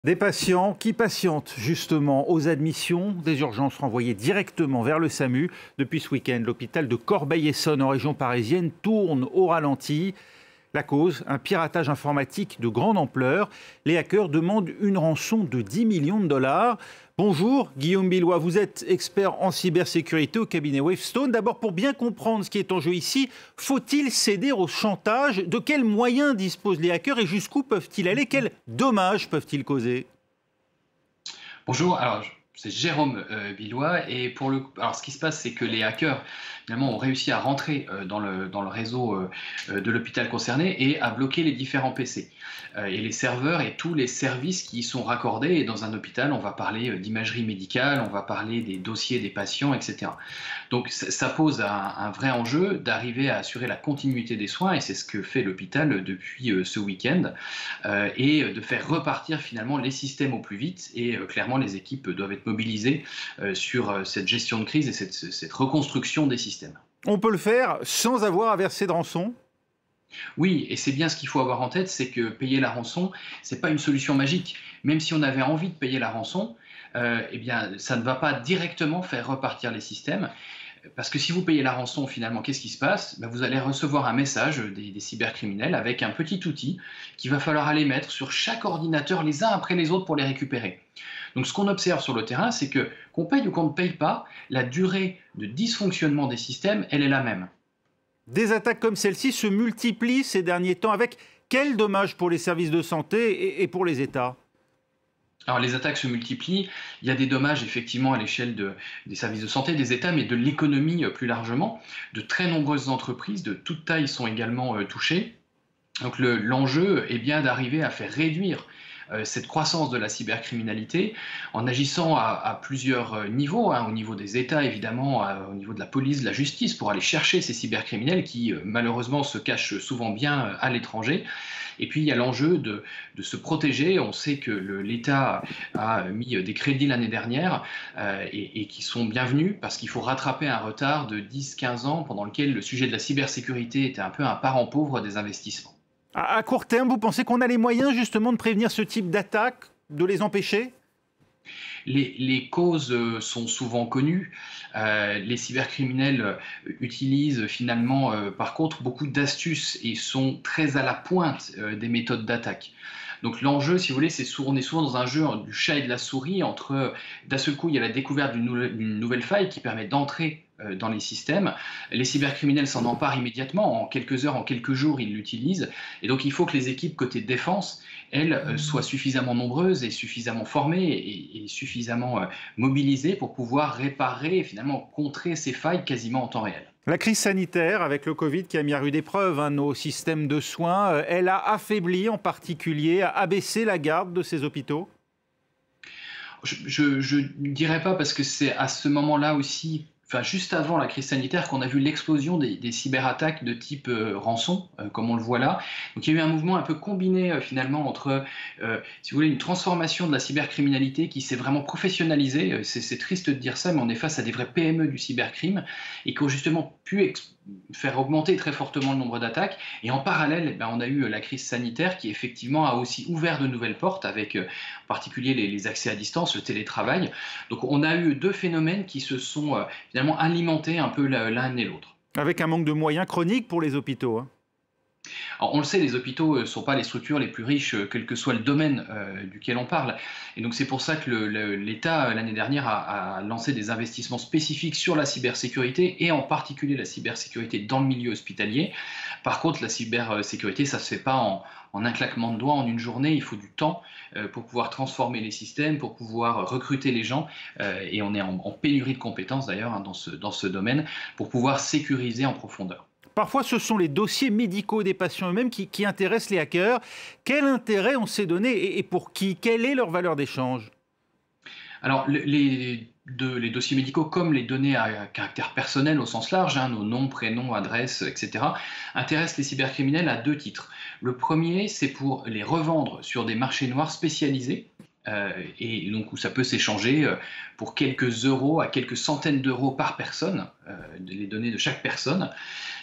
Des patients qui patientent justement aux admissions, des urgences renvoyées directement vers le SAMU. Depuis ce week-end, l'hôpital de Corbeil-Essonnes en région parisienne tourne au ralenti. La cause, un piratage informatique de grande ampleur. Les hackers demandent une rançon de 10 millions de dollars. Bonjour Guillaume Billois, vous êtes expert en cybersécurité au cabinet Wavestone. D'abord, pour bien comprendre ce qui est en jeu ici, faut-il céder au chantage? De quels moyens disposent les hackers et jusqu'où peuvent-ils aller? Quels dommages peuvent-ils causer? Bonjour, c'est Jérôme Billois et alors ce qui se passe, c'est que les hackers finalement ont réussi à rentrer dans le réseau de l'hôpital concerné et à bloquer les différents PC et les serveurs et tous les services qui y sont raccordés. Et dans un hôpital, on va parler d'imagerie médicale, on va parler des dossiers des patients, etc. Donc ça pose un vrai enjeu d'arriver à assurer la continuité des soins, et c'est ce que fait l'hôpital depuis ce week-end, et de faire repartir finalement les systèmes au plus vite. Et clairement, les équipes doivent être mobilisées sur cette gestion de crise et cette reconstruction des systèmes. On peut le faire sans avoir à verser de rançon? Oui, et c'est bien ce qu'il faut avoir en tête, c'est que payer la rançon, c'est pas une solution magique. Même si on avait envie de payer la rançon, eh bien, ça ne va pas directement faire repartir les systèmes. Parce que si vous payez la rançon, finalement, qu'est-ce qui se passe? Vous allez recevoir un message des cybercriminels avec un petit outil qu'il va falloir aller mettre sur chaque ordinateur les uns après les autres pour les récupérer. Donc ce qu'on observe sur le terrain, c'est que qu'on paye ou qu'on ne paye pas, la durée de dysfonctionnement des systèmes, elle est la même. Des attaques comme celle-ci se multiplient ces derniers temps avec quels dommages pour les services de santé et pour les États? Alors les attaques se multiplient, il y a des dommages effectivement à l'échelle des services de santé, des États, mais de l'économie plus largement. De très nombreuses entreprises de toute taille sont également touchées. Donc l'enjeu est bien d'arriver à faire réduire cette croissance de la cybercriminalité en agissant à plusieurs niveaux, hein, au niveau des États évidemment, au niveau de la police, de la justice, pour aller chercher ces cybercriminels qui malheureusement se cachent souvent bien à l'étranger. Et puis il y a l'enjeu de se protéger. On sait que l'État a mis des crédits l'année dernière et qui sont bienvenus parce qu'il faut rattraper un retard de 10-15 ans pendant lequel le sujet de la cybersécurité était un peu un parent pauvre des investissements. À court terme, vous pensez qu'on a les moyens justement de prévenir ce type d'attaque, de les empêcher? Les causes sont souvent connues. Les cybercriminels utilisent finalement, par contre, beaucoup d'astuces et sont très à la pointe des méthodes d'attaque. Donc l'enjeu, si vous voulez, on est souvent dans un jeu du chat et de la souris entre, d'un seul coup, il y a la découverte d'une nouvelle faille qui permet d'entrer dans les systèmes. Les cybercriminels s'en emparent immédiatement, en quelques heures, en quelques jours, ils l'utilisent. Et donc il faut que les équipes côté défense, elles, soient suffisamment nombreuses et suffisamment formées et suffisamment mobilisées pour pouvoir réparer et finalement contrer ces failles quasiment en temps réel. La crise sanitaire avec le Covid qui a mis à rude épreuve nos systèmes de soins, elle a affaibli en particulier, a abaissé la garde de ces hôpitaux? Je ne dirais pas, parce que c'est à ce moment-là aussi, enfin juste avant la crise sanitaire, qu'on a vu l'explosion des cyberattaques de type rançon, comme on le voit là. Donc il y a eu un mouvement un peu combiné finalement entre, si vous voulez, une transformation de la cybercriminalité qui s'est vraiment professionnalisée. C'est triste de dire ça, mais on est face à des vrais PME du cybercrime et qui ont justement pu faire augmenter très fortement le nombre d'attaques. Et en parallèle, on a eu la crise sanitaire qui effectivement a aussi ouvert de nouvelles portes avec en particulier les accès à distance, le télétravail. Donc on a eu deux phénomènes qui se sont finalement alimentés un peu l'un et l'autre. Avec un manque de moyens chronique pour les hôpitaux, hein. Alors, on le sait, les hôpitaux ne sont pas les structures les plus riches, quel que soit le domaine duquel on parle. Et donc c'est pour ça que l'État, l'année dernière, a lancé des investissements spécifiques sur la cybersécurité, et en particulier la cybersécurité dans le milieu hospitalier. Par contre, la cybersécurité, ça ne se fait pas en un claquement de doigts, en une journée. Il faut du temps pour pouvoir transformer les systèmes, pour pouvoir recruter les gens. Et on est en pénurie de compétences d'ailleurs, hein, dans ce domaine, pour pouvoir sécuriser en profondeur. Parfois, ce sont les dossiers médicaux des patients eux-mêmes qui intéressent les hackers. Quel intérêt on s'est donné et pour qui? Quelle est leur valeur d'échange? Alors, les dossiers médicaux, comme les données à caractère personnel au sens large, hein, nos noms, prénoms, adresses, etc., intéressent les cybercriminels à deux titres. Le premier, c'est pour les revendre sur des marchés noirs spécialisés, et donc où ça peut s'échanger pour quelques euros à quelques centaines d'euros par personne, les données de chaque personne.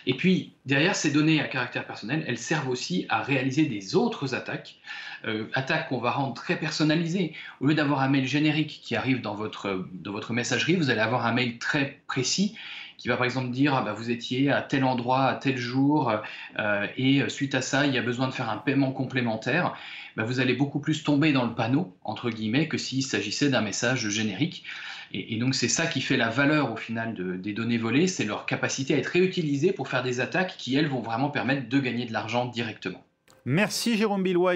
Et puis, derrière ces données à caractère personnel, elles servent aussi à réaliser des autres attaques, attaques qu'on va rendre très personnalisées. Au lieu d'avoir un mail générique qui arrive dans votre messagerie, vous allez avoir un mail très précis qui va par exemple dire ah bah, vous étiez à tel endroit, à tel jour, et suite à ça, il y a besoin de faire un paiement complémentaire. Bah, vous allez beaucoup plus tomber dans le panneau, entre guillemets, que s'il s'agissait d'un message générique. Et donc c'est ça qui fait la valeur au final des données volées, c'est leur capacité à être réutilisées pour faire des attaques qui, elles, vont vraiment permettre de gagner de l'argent directement. Merci Jérôme Billois.